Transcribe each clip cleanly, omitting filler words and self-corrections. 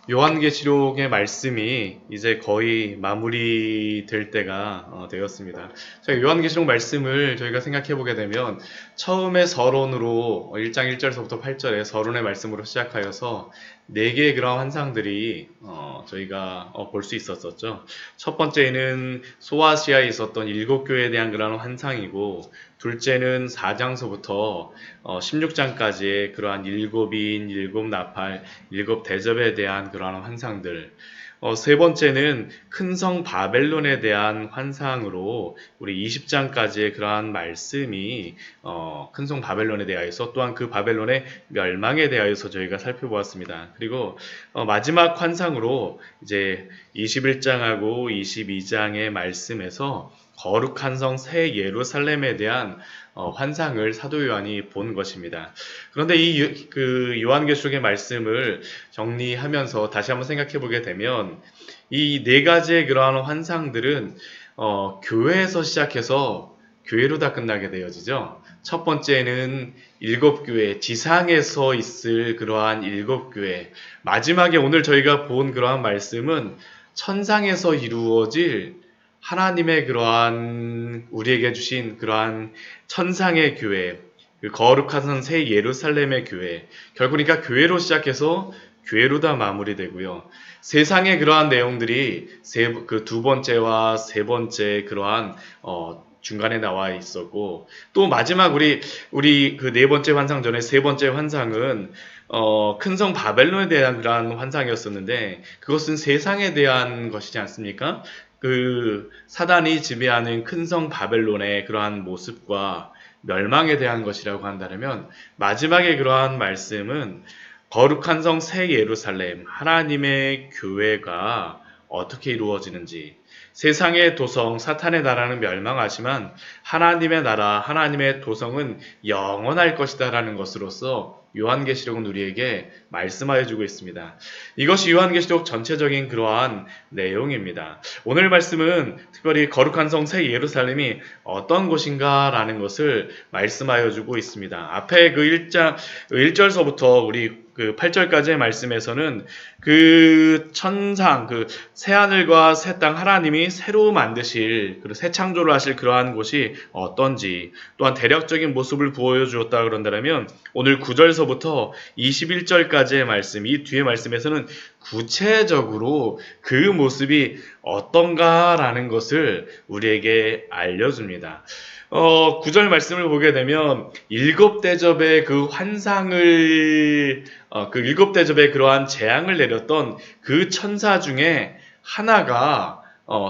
요한계시록의 말씀이 이제 거의 마무리될 때가 되었습니다. 저희 요한계시록 말씀을 저희가 생각해 보게 되면 처음에 서론으로 1장 1절서부터 8절에 서론의 말씀으로 시작하여서 네 개의 그런 환상들이 저희가 볼 수 있었었죠. 첫 번째는 소아시아에 있었던 일곱 교회에 대한 그런 환상이고, 둘째는 4장서부터 16장까지의 그러한 일곱인, 일곱 나팔, 일곱 대접에 대한 그러한 환상들. 세 번째는 큰 성 바벨론에 대한 환상으로 우리 20장까지의 그러한 말씀이 큰 성 바벨론에 대하여서, 또한 그 바벨론의 멸망에 대하여서 저희가 살펴보았습니다. 그리고 마지막 환상으로 이제 21장하고 22장의 말씀에서 거룩한 성 새 예루살렘에 대한 환상을 사도 요한이 본 것입니다. 그런데 그 요한계시록의 말씀을 정리하면서 다시 한번 생각해 보게 되면 이 네 가지의 그러한 환상들은 교회에서 시작해서 교회로 다 끝나게 되어지죠. 첫 번째는 일곱 교회, 지상에서 있을 그러한 일곱 교회. 마지막에 오늘 저희가 본 그러한 말씀은 천상에서 이루어질 하나님의 그러한 우리에게 주신 그러한 천상의 교회, 그 거룩한 새 예루살렘의 교회, 결국 그러니까 교회로 시작해서 교회로 다 마무리되고요. 세상의 그러한 내용들이 그 두 번째와 세 번째 그러한 중간에 나와 있었고, 또 마지막 우리 그 네 번째 환상 전에 세 번째 환상은 큰 성 바벨론에 대한 그러한 환상이었었는데, 그것은 세상에 대한 것이지 않습니까? 그 사단이 지배하는 큰 성 바벨론의 그러한 모습과 멸망에 대한 것이라고 한다면, 마지막에 그러한 말씀은 거룩한 성 새 예루살렘, 하나님의 교회가 어떻게 이루어지는지, 세상의 도성, 사탄의 나라는 멸망하지만 하나님의 나라, 하나님의 도성은 영원할 것이다 라는 것으로서 요한계시록은 우리에게 말씀하여 주고 있습니다. 이것이 요한계시록 전체적인 그러한 내용입니다. 오늘 말씀은 특별히 거룩한 성 새 예루살렘이 어떤 곳인가 라는 것을 말씀하여 주고 있습니다. 앞에 그 1절서부터 우리 그 8절까지의 말씀에서는 그 천상, 그 새하늘과 새 땅, 하나님이 새로 만드실, 그리고 새 창조를 하실 그러한 곳이 어떤지, 또한 대략적인 모습을 보여주었다 그런다면, 오늘 9절서부터 21절까지의 말씀, 이 뒤의 말씀에서는 구체적으로 그 모습이 어떤가라는 것을 우리에게 알려줍니다. 9절 말씀을 보게 되면 일곱 대접의 그 환상을 그 일곱 대접의 그러한 재앙을 내렸던 그 천사 중에 하나가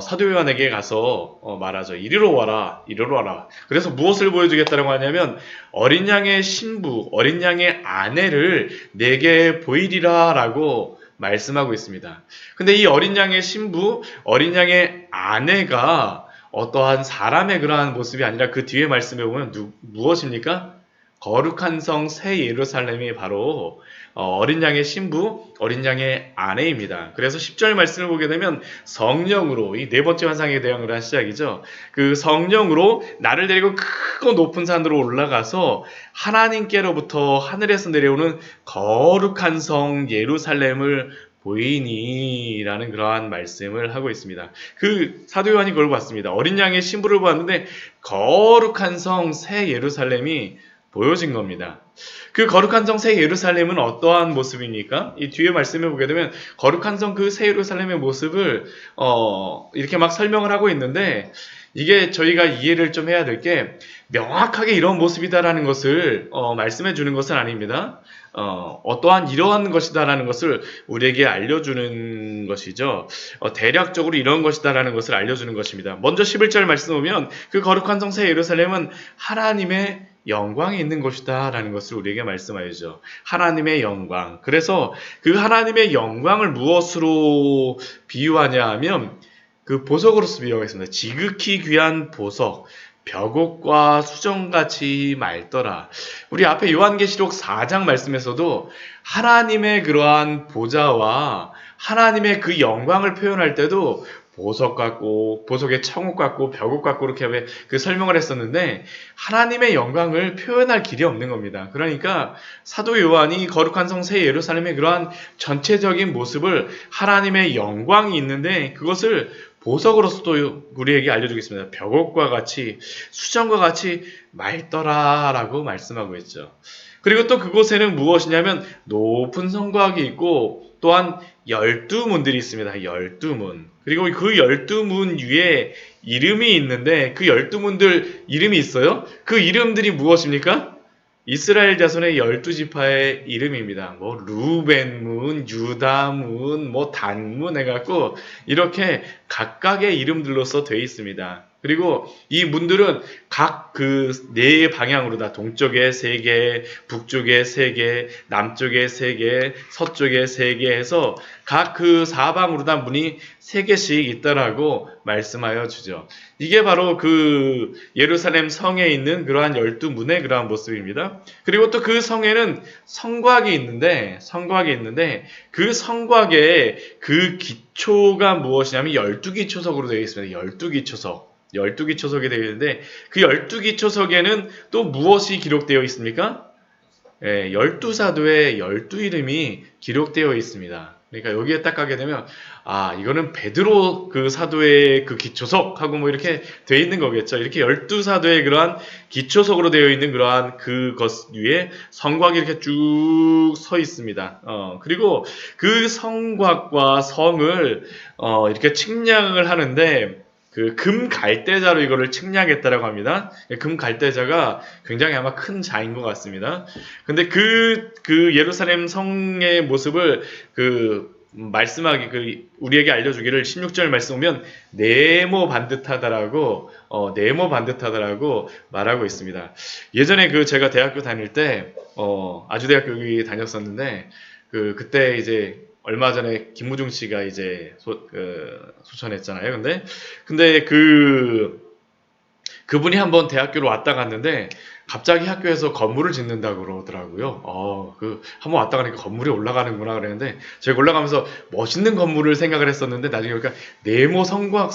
사도 요한에게 가서 말하죠. 이리로 와라, 이리로 와라. 그래서 무엇을 보여주겠다고 하냐면 어린 양의 신부, 어린 양의 아내를 내게 보이리라라고 말씀하고 있습니다. 근데 이 어린 양의 신부, 어린 양의 아내가 어떠한 사람의 그러한 모습이 아니라 그 뒤에 말씀에 보면 무엇입니까? 거룩한 성 새 예루살렘이 바로 어린 양의 신부, 어린 양의 아내입니다. 그래서 10절 말씀을 보게 되면 성령으로, 이 네 번째 환상에 대한 그런 시작이죠. 그 성령으로 나를 데리고 크고 높은 산으로 올라가서 하나님께로부터 하늘에서 내려오는 거룩한 성 예루살렘을 보이니라는 그러한 말씀을 하고 있습니다. 그 사도 요한이 그걸 봤습니다. 어린 양의 신부를 보았는데 거룩한 성 새 예루살렘이 보여진 겁니다. 그 거룩한 성 새 예루살렘은 어떠한 모습입니까? 이 뒤에 말씀을 보게 되면 거룩한 성 그 새 예루살렘의 모습을 이렇게 막 설명을 하고 있는데, 이게 저희가 이해를 좀 해야 될 게 명확하게 이런 모습이다라는 것을 말씀해 주는 것은 아닙니다. 어떠한 이러한 것이다라는 것을 우리에게 알려주는 것이죠. 대략적으로 이런 것이다라는 것을 알려주는 것입니다. 먼저 11절 말씀 보면 그 거룩한 성 새 예루살렘은 하나님의 영광이 있는 곳이다 라는 것을 우리에게 말씀하여죠. 하나님의 영광. 그래서 그 하나님의 영광을 무엇으로 비유하냐 하면 그 보석으로서 비유하겠습니다. 지극히 귀한 보석, 벽옥과 수정같이 맑더라. 우리 앞에 요한계시록 4장 말씀에서도 하나님의 그러한 보좌와 하나님의 그 영광을 표현할 때도 보석 같고 보석의 청옥 같고 벽옥 같고 이렇게 그 설명을 했었는데 하나님의 영광을 표현할 길이 없는 겁니다. 그러니까 사도 요한이 거룩한 성 새 예루살렘의 그러한 전체적인 모습을 하나님의 영광이 있는데 그것을 보석으로서도 우리에게 알려주겠습니다. 벽옥과 같이 수정과 같이 맑더라라고 말씀하고 있죠. 그리고 또 그곳에는 무엇이냐면 높은 성곽이 있고 또한 12문들이 있습니다. 12문. 그리고 그 12문 위에 이름이 있는데 그 12문들 이름이 있어요? 그 이름들이 무엇입니까? 이스라엘 자손의 12지파의 이름입니다. 뭐 루벤문, 유다문, 뭐 단문 해갖고 이렇게 각각의 이름들로서 되어 있습니다. 그리고 이 문들은 각 그 네 방향으로 다 동쪽에 세 개, 북쪽에 세 개, 남쪽에 세 개, 서쪽에 세 개 해서 각 그 사방으로 다 문이 세 개씩 있다라고 말씀하여 주죠. 이게 바로 그 예루살렘 성에 있는 그러한 12문의 그러한 모습입니다. 그리고 또 그 성에는 성곽이 있는데 그 성곽의 그 기초가 무엇이냐면 12기초석으로 되어 있습니다. 12기초석. 12기초석이 되어 있는데 그 12기초석에는 또 무엇이 기록되어 있습니까? 12사도의 12이름이 기록되어 있습니다. 그러니까 여기에 딱 가게 되면 이거는 베드로 그 사도의 그 기초석 하고 뭐 이렇게 되어 있는 거겠죠. 이렇게 12사도의 그러한 기초석으로 되어 있는 그러한 그것 위에 성곽이 이렇게 쭉 서 있습니다. 그리고 그 성곽과 성을 이렇게 측량을 하는데 그 금 갈대자로 이거를 측량했다라고 합니다. 금 갈대자가 굉장히 아마 큰 자인 것 같습니다. 근데 그 예루살렘 성의 모습을 말씀하기, 우리에게 알려주기를 16절 말씀 보면, 네모 반듯하다라고 말하고 있습니다. 예전에 제가 대학교 다닐 때, 아주대학교 다녔었는데, 그때 이제, 얼마 전에 김무중 씨가 이제 소천했잖아요. 근데 그분이 한번 대학교로 왔다 갔는데 갑자기 학교에서 건물을 짓는다고 그러더라고요. 한번 왔다 가니까 건물이 올라가는구나 그랬는데 제가 올라가면서 멋있는 건물을 생각을 했었는데 나중에 보니까 네모 성곽,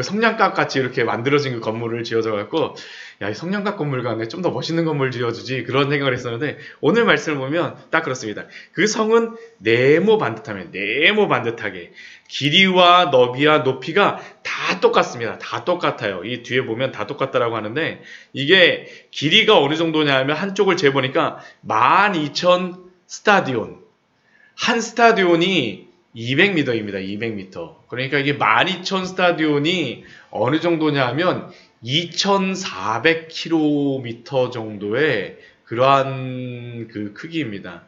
성냥갑 같이 이렇게 만들어진 그 건물을 지어져 갖고 이 성냥갑 건물 가네 좀 더 멋있는 건물 지어주지 그런 생각을 했었는데 오늘 말씀을 보면 딱 그렇습니다. 그 성은 네모 반듯하게 길이와 너비와 높이가 다 똑같습니다. 다 똑같아요. 이 뒤에 보면 다 똑같다라고 하는데 이게 길이가 어느 정도냐 하면 한쪽을 재보니까 12,000 스타디온. 한 스타디온이 200m입니다. 200m. 그러니까 이게 12,000 스타디온이 어느 정도냐 하면 2,400km 정도의 그러한 그 크기입니다.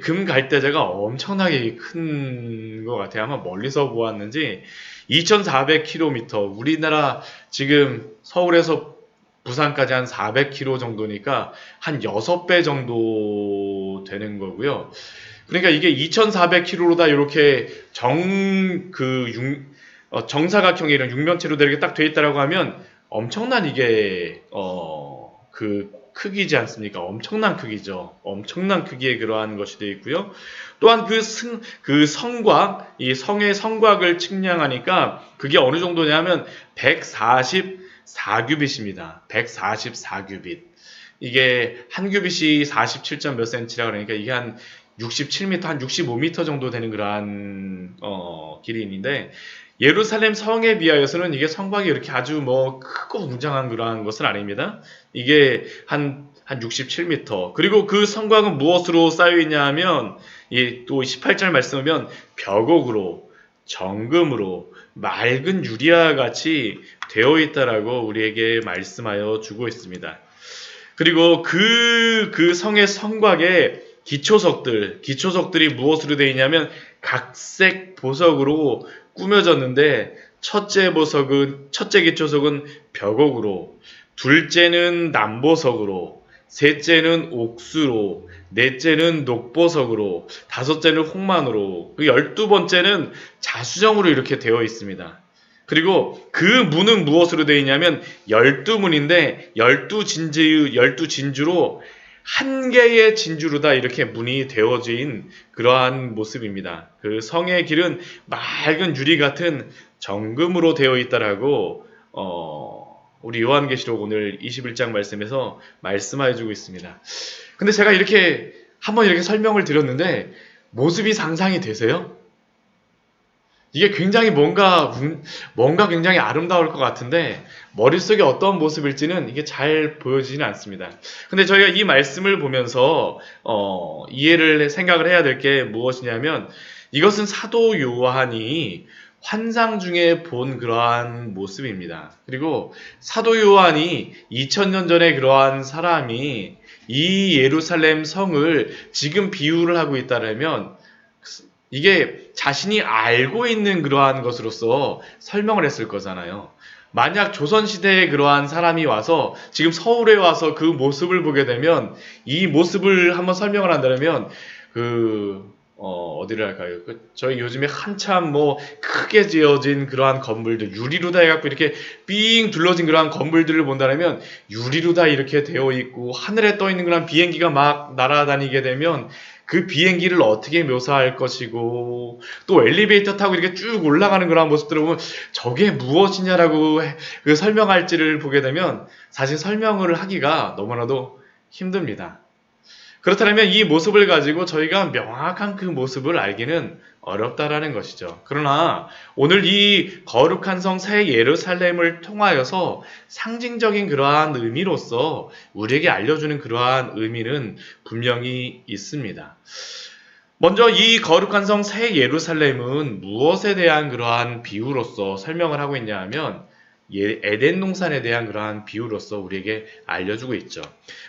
금 갈대자가 엄청나게 큰 것 같아요. 아마 멀리서 보았는지 2,400km, 우리나라 지금 서울에서 부산까지 한 400km 정도니까 한 6배 정도 되는 거고요. 그러니까 이게 2,400km로다 이렇게 정사각형의 이런 육면체로 이렇게 딱 돼 있다라고 하면 엄청난 이게 그 크기지 않습니까? 엄청난 크기죠. 엄청난 크기의 그러한 것이 되어 있고요. 또한 그 성곽, 이 성의 성곽을 측량하니까 그게 어느 정도냐면 144규빗입니다. 144규빗. 이게 한 규빗이 47점 몇 센치라 그러니까 이게 한 67m, 한 65m 정도 되는 그러한 길이인데 예루살렘 성에 비하여서는 이게 성곽이 이렇게 아주 뭐 크고 웅장한 그러한 것은 아닙니다. 이게 한 67m. 그리고 그 성곽은 무엇으로 쌓여 있냐 하면 또 18절 말씀하면 벽옥으로 정금으로 맑은 유리와 같이 되어 있다라고 우리에게 말씀하여 주고 있습니다. 그리고 그 성의 성곽에 기초석들이 무엇으로 되어 있냐면 각색 보석으로 꾸며졌는데 첫째 기초석은 벽옥으로, 둘째는 남보석으로, 셋째는 옥수로, 넷째는 녹보석으로, 다섯째는 홍만으로, 12번째는 자수정으로 이렇게 되어 있습니다. 그리고 그 문은 무엇으로 되어 있냐면 12문인데 12진주로 한 개의 진주로 다 이렇게 문이 되어진 그러한 모습입니다. 그 성의 길은 맑은 유리 같은 정금으로 되어 있다라고 우리 요한계시록 오늘 21장 말씀에서 말씀해 주고 있습니다. 근데 제가 이렇게 한번 이렇게 설명을 드렸는데 모습이 상상이 되세요? 이게 굉장히 뭔가 굉장히 아름다울 것 같은데 머릿속에 어떤 모습일지는 이게 잘 보여지지는 않습니다. 근데 저희가 이 말씀을 보면서 생각을 해야 될 게 무엇이냐면 이것은 사도 요한이 환상 중에 본 그러한 모습입니다. 그리고 사도 요한이 2000년 전에 그러한 사람이 이 예루살렘 성을 지금 비유를 하고 있다면 이게 자신이 알고 있는 그러한 것으로서 설명을 했을 거잖아요. 만약 조선시대에 그러한 사람이 와서 지금 서울에 와서 그 모습을 보게 되면 이 모습을 한번 설명을 한다면 어디를 할까요? 저희 요즘에 한참 크게 지어진 그러한 건물들, 유리로 다 해갖고 이렇게 삥 둘러진 그러한 건물들을 본다면 유리로 다 이렇게 되어 있고 하늘에 떠 있는 그런 비행기가 막 날아다니게 되면 그 비행기를 어떻게 묘사할 것이고 또 엘리베이터 타고 이렇게 쭉 올라가는 그런 모습들을 보면 저게 무엇이냐라고 설명할지를 보게 되면 사실 설명을 하기가 너무나도 힘듭니다. 그렇다면 이 모습을 가지고 저희가 명확한 그 모습을 알기는 어렵다라는 것이죠. 그러나 오늘 이 거룩한 성 새 예루살렘을 통하여서 상징적인 그러한 의미로서 우리에게 알려주는 그러한 의미는 분명히 있습니다. 먼저 이 거룩한 성 새 예루살렘은 무엇에 대한 그러한 비유로서 설명을 하고 있냐 하면 에덴 동산에 대한 그러한 비유로서 우리에게 알려주고 있죠.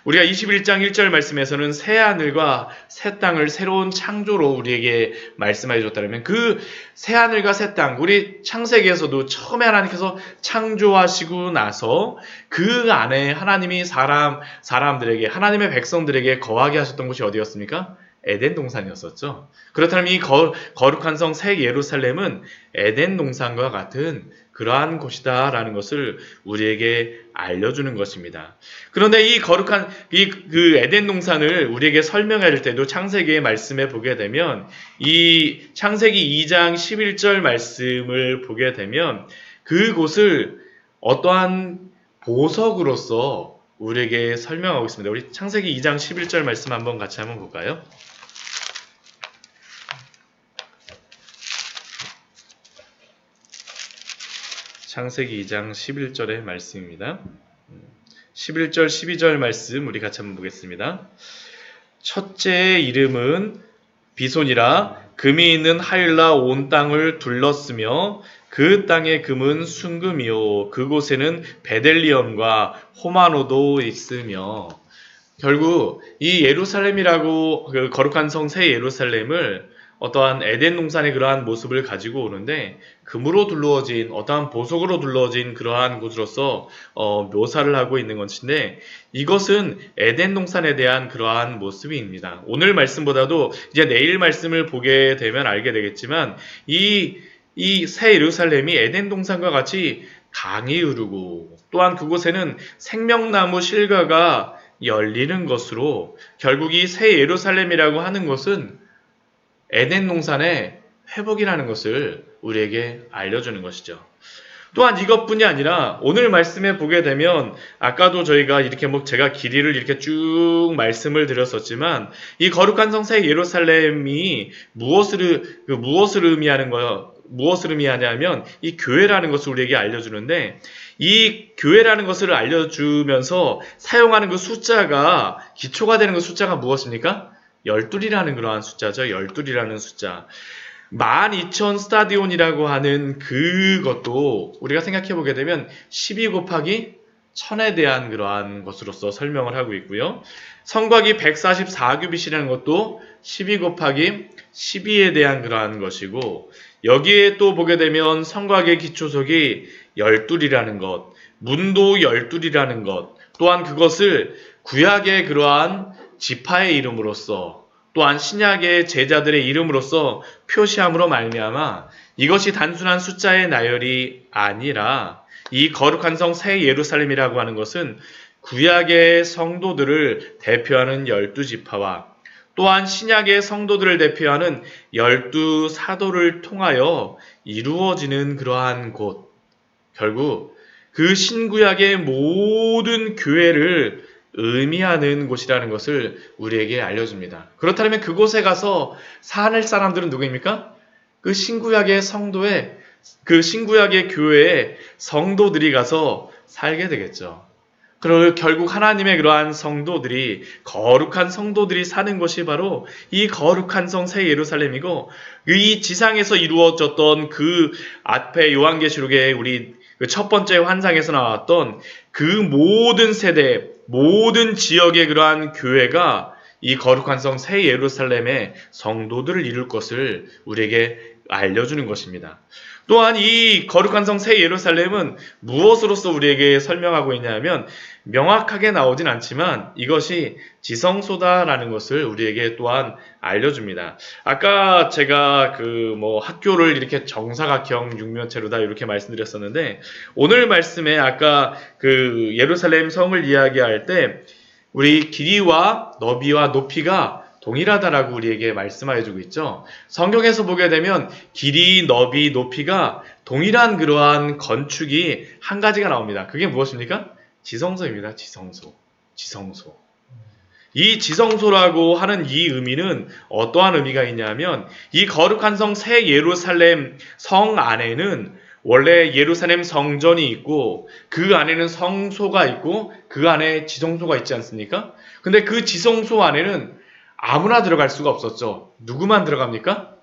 우리가 21장 1절 말씀에서는 새 하늘과 새 땅을 새로운 창조로 우리에게 말씀해 줬다면 그 새 하늘과 새 땅, 우리 창세기에서도 처음에 하나님께서 창조하시고 나서 그 안에 하나님이 사람들에게, 하나님의 백성들에게 거하게 하셨던 곳이 어디였습니까? 에덴 동산이었었죠. 그렇다면 이 거룩한 성 새 예루살렘은 에덴 동산과 같은 그러한 곳이다라는 것을 우리에게 알려주는 것입니다. 그런데 이 거룩한 그 에덴 동산을 우리에게 설명할 때도 창세기의 말씀에 보게 되면 이 창세기 2장 11절 말씀을 보게 되면 그곳을 어떠한 보석으로서 우리에게 설명하고 있습니다. 우리 창세기 2장 11절 말씀 한번 같이 한번 볼까요? 창세기 2장 11절의 말씀입니다. 11절, 12절 말씀 우리 같이 한번 보겠습니다. 첫째의 이름은 비손이라 금이 있는 하일라 온 땅을 둘렀으며 그 땅의 금은 순금이요 그곳에는 베델리엄과 호마노도 있으며 결국 이 예루살렘이라고 그 거룩한 성 새 예루살렘을 어떠한 에덴 동산의 그러한 모습을 가지고 오는데 금으로 둘러진 어떠한 보석으로 둘러진 그러한 곳으로서 묘사를 하고 있는 것인데 이것은 에덴 동산에 대한 그러한 모습입니다. 오늘 말씀보다도 이제 내일 말씀을 보게 되면 알게 되겠지만 이 새 예루살렘이 에덴 동산과 같이 강이 흐르고 또한 그곳에는 생명나무 실과가 열리는 것으로 결국 이 새 예루살렘이라고 하는 것은 에덴 동산의 회복이라는 것을 우리에게 알려주는 것이죠. 또한 이것뿐이 아니라 오늘 말씀에 보게 되면 아까도 저희가 이렇게 제가 길이를 이렇게 쭉 말씀을 드렸었지만 이 거룩한 성 새 예루살렘이 무엇을 의미하냐면 이 교회라는 것을 우리에게 알려주는데 이 교회라는 것을 알려주면서 사용하는 그 숫자가 기초가 되는 그 숫자가 무엇입니까? 12이라는 그러한 숫자죠. 12이라는 숫자. 12,000 스타디온이라고 하는 그것도 우리가 생각해 보게 되면 12 곱하기 1000에 대한 그러한 것으로서 설명을 하고 있고요. 성곽이 144규빗이라는 것도 12 곱하기 12에 대한 그러한 것이고 여기에 또 보게 되면 성곽의 기초석이 12이라는 것, 문도 12이라는 것, 또한 그것을 구약의 그러한 지파의 이름으로써 또한 신약의 제자들의 이름으로써 표시함으로 말미암아 이것이 단순한 숫자의 나열이 아니라 이 거룩한 성 새 예루살렘이라고 하는 것은 구약의 성도들을 대표하는 12지파와 또한 신약의 성도들을 대표하는 12사도를 통하여 이루어지는 그러한 곳, 결국 그 신구약의 모든 교회를 의미하는 곳이라는 것을 우리에게 알려줍니다. 그렇다면 그곳에 가서 살 사람들은 누구입니까? 그 신구약의 성도의, 그 신구약의 교회에 성도들이 가서 살게 되겠죠. 그리고 결국 하나님의 그러한 성도들이, 거룩한 성도들이 사는 것이 바로 이 거룩한 성 새 예루살렘이고, 이 지상에서 이루어졌던 그 앞에 요한계시록의 우리 그 첫 번째 환상에서 나왔던 그 모든 세대, 모든 지역의 그러한 교회가 이 거룩한 성 새 예루살렘의 성도들을 이룰 것을 우리에게 알려주는 것입니다. 또한 이 거룩한 성 새 예루살렘은 무엇으로서 우리에게 설명하고 있냐면, 명확하게 나오진 않지만 이것이 지성소다라는 것을 우리에게 또한 알려줍니다. 아까 제가 학교를 이렇게 정사각형 육면체로다 이렇게 말씀드렸었는데, 오늘 말씀에 아까 그 예루살렘 성을 이야기할 때 우리 길이와 너비와 높이가 동일하다라고 우리에게 말씀해주고 있죠. 성경에서 보게 되면 길이, 너비, 높이가 동일한 그러한 건축이 한 가지가 나옵니다. 그게 무엇입니까? 지성소입니다. 지성소. 이 지성소라고 하는 이 의미는 어떠한 의미가 있냐면, 이 거룩한 성 새 예루살렘 성 안에는 원래 예루살렘 성전이 있고 그 안에는 성소가 있고 그 안에 지성소가 있지 않습니까? 근데 그 지성소 안에는 아무나 들어갈 수가 없었죠. 누구만 들어갑니까?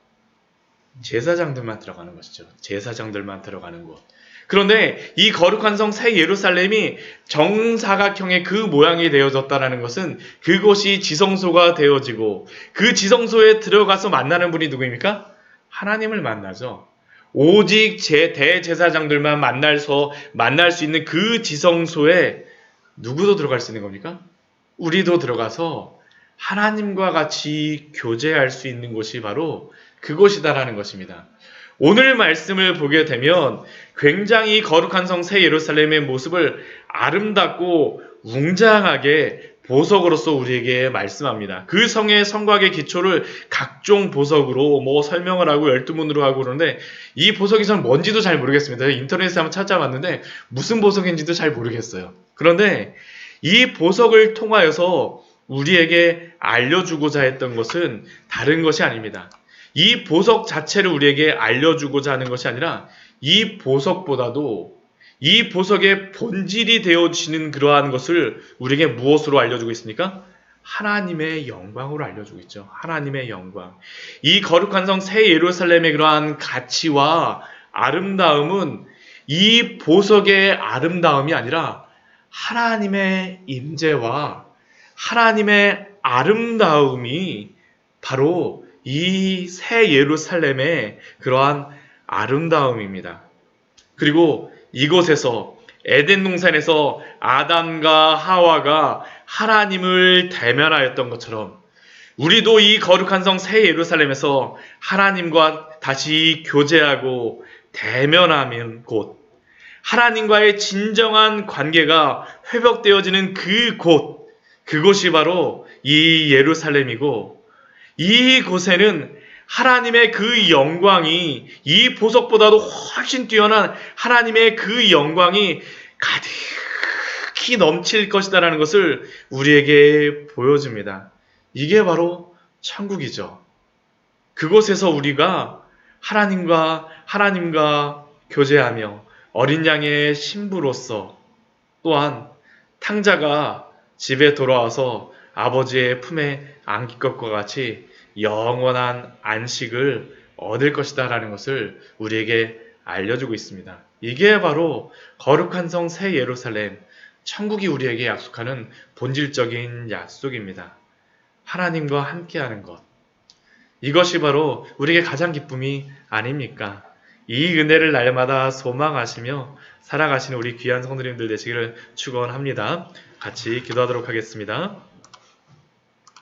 제사장들만 들어가는 것이죠. 제사장들만 들어가는 곳. 그런데 이 거룩한 성 새 예루살렘이 정사각형의 그 모양이 되어졌다는 것은 그곳이 지성소가 되어지고, 그 지성소에 들어가서 만나는 분이 누구입니까? 하나님을 만나죠. 오직 대제사장들만 만날 수 있는 그 지성소에 누구도 들어갈 수 있는 겁니까? 우리도 들어가서 하나님과 같이 교제할 수 있는 곳이 바로 그곳이다라는 것입니다. 오늘 말씀을 보게 되면 굉장히 거룩한 성 새 예루살렘의 모습을 아름답고 웅장하게 보석으로서 우리에게 말씀합니다. 그 성의 성곽의 기초를 각종 보석으로 설명을 하고 12문으로 하고 그러는데, 이 보석이 전 뭔지도 잘 모르겠습니다. 인터넷에 한번 찾아봤는데 무슨 보석인지도 잘 모르겠어요. 그런데 이 보석을 통하여서 우리에게 알려주고자 했던 것은 다른 것이 아닙니다. 이 보석 자체를 우리에게 알려주고자 하는 것이 아니라, 이 보석보다도 이 보석의 본질이 되어지는 그러한 것을 우리에게 무엇으로 알려주고 있습니까? 하나님의 영광으로 알려주고 있죠. 하나님의 영광. 이 거룩한 성 새 예루살렘의 그러한 가치와 아름다움은 이 보석의 아름다움이 아니라 하나님의 임재와 하나님의 아름다움이 바로 이 새 예루살렘의 그러한 아름다움입니다. 그리고 이곳에서, 에덴 동산에서 아담과 하와가 하나님을 대면하였던 것처럼 우리도 이 거룩한 성 새 예루살렘에서 하나님과 다시 교제하고 대면하는 곳, 하나님과의 진정한 관계가 회복되어지는 그곳이 바로 이 예루살렘이고, 이곳에는 하나님의 그 영광이, 이 보석보다도 훨씬 뛰어난 하나님의 그 영광이 가득히 넘칠 것이다라는 것을 우리에게 보여줍니다. 이게 바로 천국이죠. 그곳에서 우리가 하나님과 교제하며 어린 양의 신부로서, 또한 탕자가 집에 돌아와서 아버지의 품에 안길 것과 같이 영원한 안식을 얻을 것이다 라는 것을 우리에게 알려주고 있습니다. 이게 바로 거룩한 성 새 예루살렘, 천국이 우리에게 약속하는 본질적인 약속입니다. 하나님과 함께하는 것, 이것이 바로 우리에게 가장 기쁨이 아닙니까? 이 은혜를 날마다 소망하시며 살아가시는 우리 귀한 성도님들 되시기를 축원합니다. 같이 기도하도록 하겠습니다.